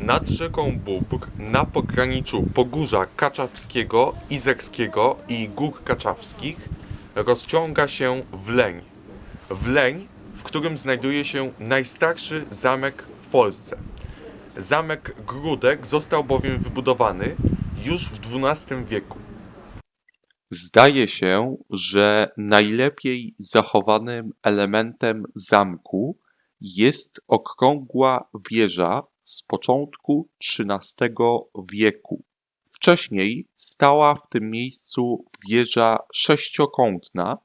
Nad rzeką Bóbr, na pograniczu Pogórza Kaczawskiego, Izerskiego i Gór Kaczawskich, rozciąga się Wleń. Wleń, w którym znajduje się najstarszy zamek w Polsce. Zamek Gródek został bowiem wybudowany już w XII wieku. Zdaje się, że najlepiej zachowanym elementem zamku jest okrągła wieża z początku XIII wieku. Wcześniej stała w tym miejscu wieża sześciokątna,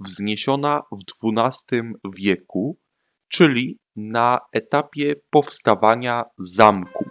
wzniesiona w XII wieku, czyli na etapie powstawania zamku.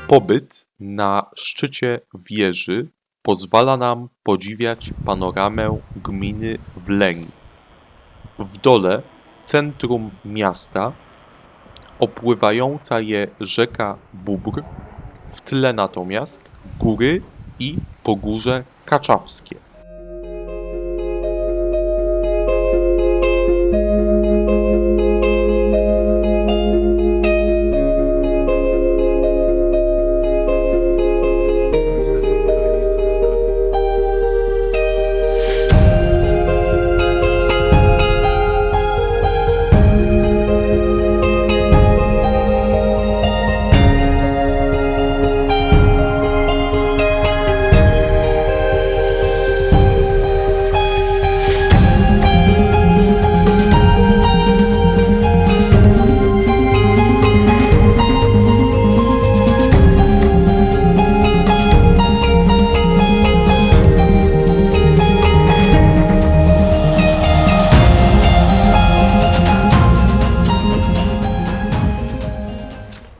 Pobyt na szczycie wieży pozwala nam podziwiać panoramę gminy Wleń. W dole centrum miasta, opływająca je rzeka Bóbr, w tle natomiast góry i Pogórze Kaczawskie.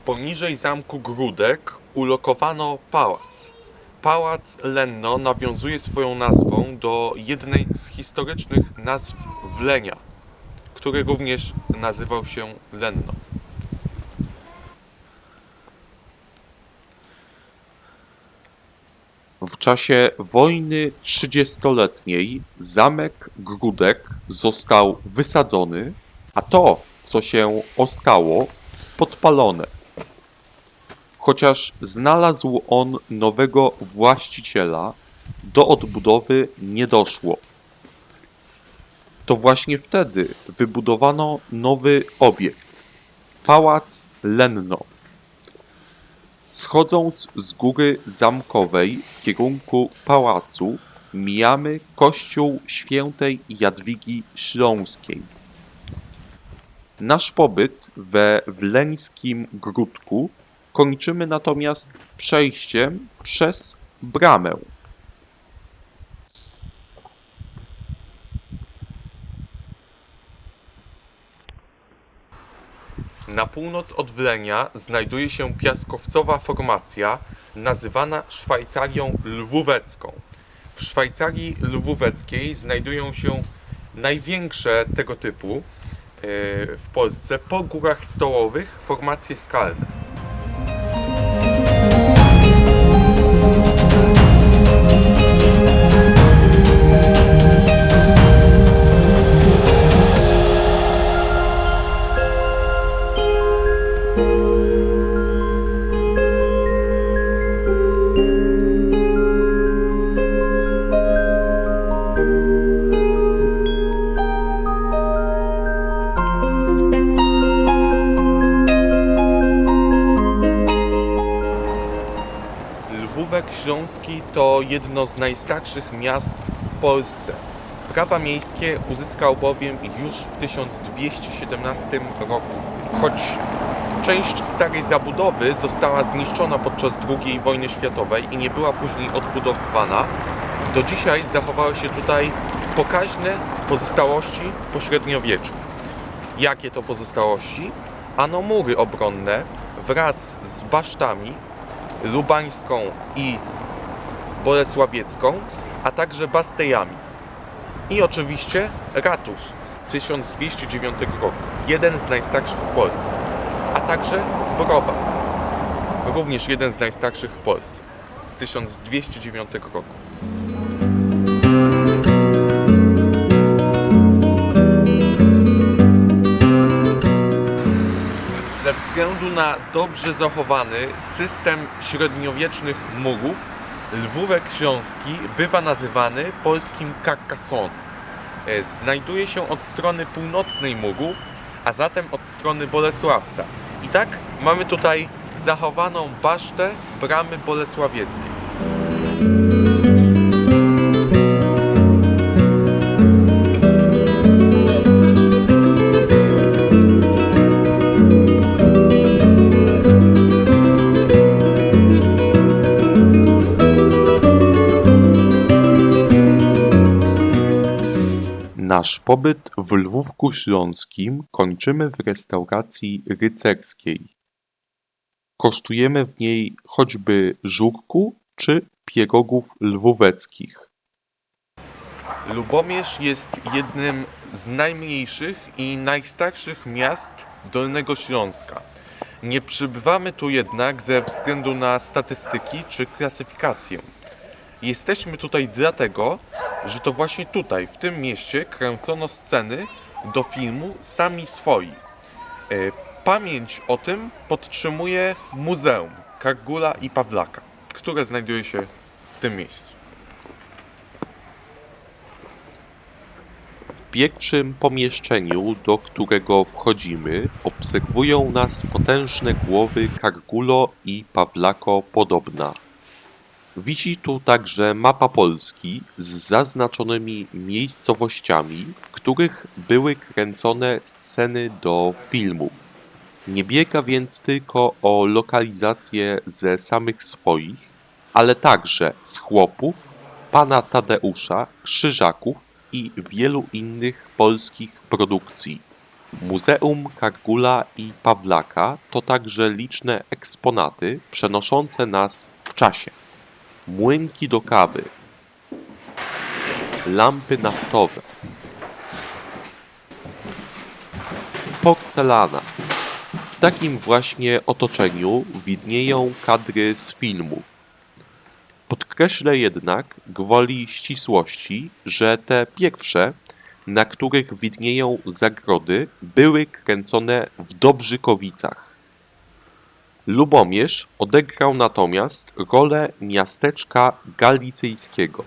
Poniżej zamku Gródek ulokowano pałac. Pałac Lenno nawiązuje swoją nazwą do jednej z historycznych nazw Wlenia, który również nazywał się Lenno. W czasie wojny 30-letniej zamek Gródek został wysadzony, a to, co się ostało, podpalone. Chociaż znalazł on nowego właściciela, do odbudowy nie doszło. To właśnie wtedy wybudowano nowy obiekt – Pałac Lenno. Schodząc z góry zamkowej w kierunku pałacu, mijamy kościół świętej Jadwigi Śląskiej. Nasz pobyt we wleńskim Gródku kończymy natomiast przejściem przez bramę. Na północ od Wlenia znajduje się piaskowcowa formacja nazywana Szwajcarią Lwówecką. W Szwajcarii Lwóweckiej znajdują się największe tego typu w Polsce po górach stołowych formacje skalne. Lwówek Śląski to jedno z najstarszych miast w Polsce. Prawa miejskie uzyskał bowiem już w 1217 roku. Choć część starej zabudowy została zniszczona podczas II wojny światowej i nie była później odbudowywana, do dzisiaj zachowały się tutaj pokaźne pozostałości po średniowieczu. Jakie to pozostałości? Ano mury obronne wraz z basztami lubańską i bolesławiecką, a także bastejami. I oczywiście ratusz z 1209 roku, jeden z najstarszych w Polsce, a także browar, również jeden z najstarszych w Polsce, z 1209 roku. Ze względu na dobrze zachowany system średniowiecznych murów, Lwówek Śląski bywa nazywany polskim Carcassonne. Znajduje się od strony północnej murów, a zatem od strony Bolesławca. I tak mamy tutaj zachowaną basztę bramy bolesławieckiej. Nasz pobyt w Lwówku Śląskim kończymy w restauracji rycerskiej. Kosztujemy w niej choćby żurku czy pierogów lwóweckich. Lubomierz jest jednym z najmniejszych i najstarszych miast Dolnego Śląska. Nie przybywamy tu jednak ze względu na statystyki czy klasyfikację. Jesteśmy tutaj dlatego, że to właśnie tutaj, w tym mieście, kręcono sceny do filmu Sami Swoi. Pamięć o tym podtrzymuje Muzeum Kargula i Pawlaka, które znajduje się w tym miejscu. W pierwszym pomieszczeniu, do którego wchodzimy, obserwują nas potężne głowy Kargulo i Pawlako podobna. Wisi tu także mapa Polski z zaznaczonymi miejscowościami, w których były kręcone sceny do filmów. Nie biega więc tylko o lokalizację ze samych swoich, ale także z chłopów, pana Tadeusza, Krzyżaków i wielu innych polskich produkcji. Muzeum Kargula i Pawlaka to także liczne eksponaty przenoszące nas w czasie. Młynki do kawy, lampy naftowe, porcelana. W takim właśnie otoczeniu widnieją kadry z filmów. Podkreślę jednak gwoli ścisłości, że te pierwsze, na których widnieją zagrody, były kręcone w Dobrzykowicach. Lubomierz odegrał natomiast rolę miasteczka galicyjskiego.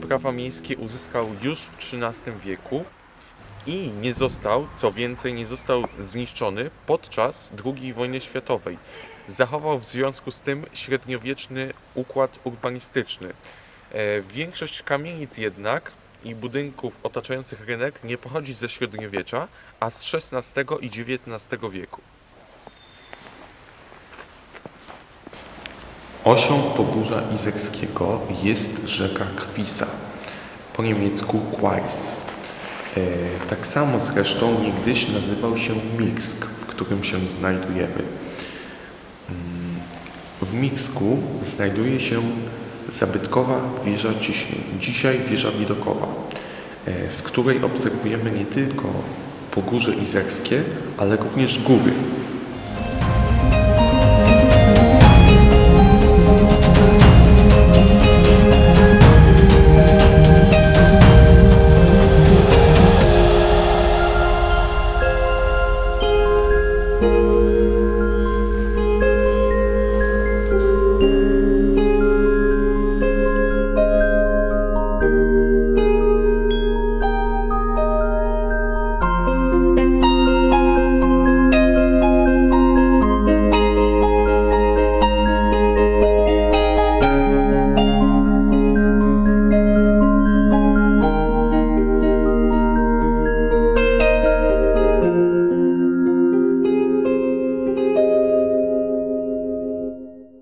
Prawa miejskie uzyskał już w XIII wieku i nie został, co więcej, nie został zniszczony podczas II wojny światowej. Zachował w związku z tym średniowieczny układ urbanistyczny. Większość kamienic jednak i budynków otaczających rynek nie pochodzi ze średniowiecza, a z XVI i XIX wieku. Osią Pogórza Izerskiego jest rzeka Kwisa, po niemiecku Quais. Tak samo zresztą niegdyś nazywał się Mirsk, w którym się znajdujemy. W Mirsku znajduje się zabytkowa wieża ciśnień, dzisiaj wieża widokowa, z której obserwujemy nie tylko Pogórze Izerskie, ale również góry.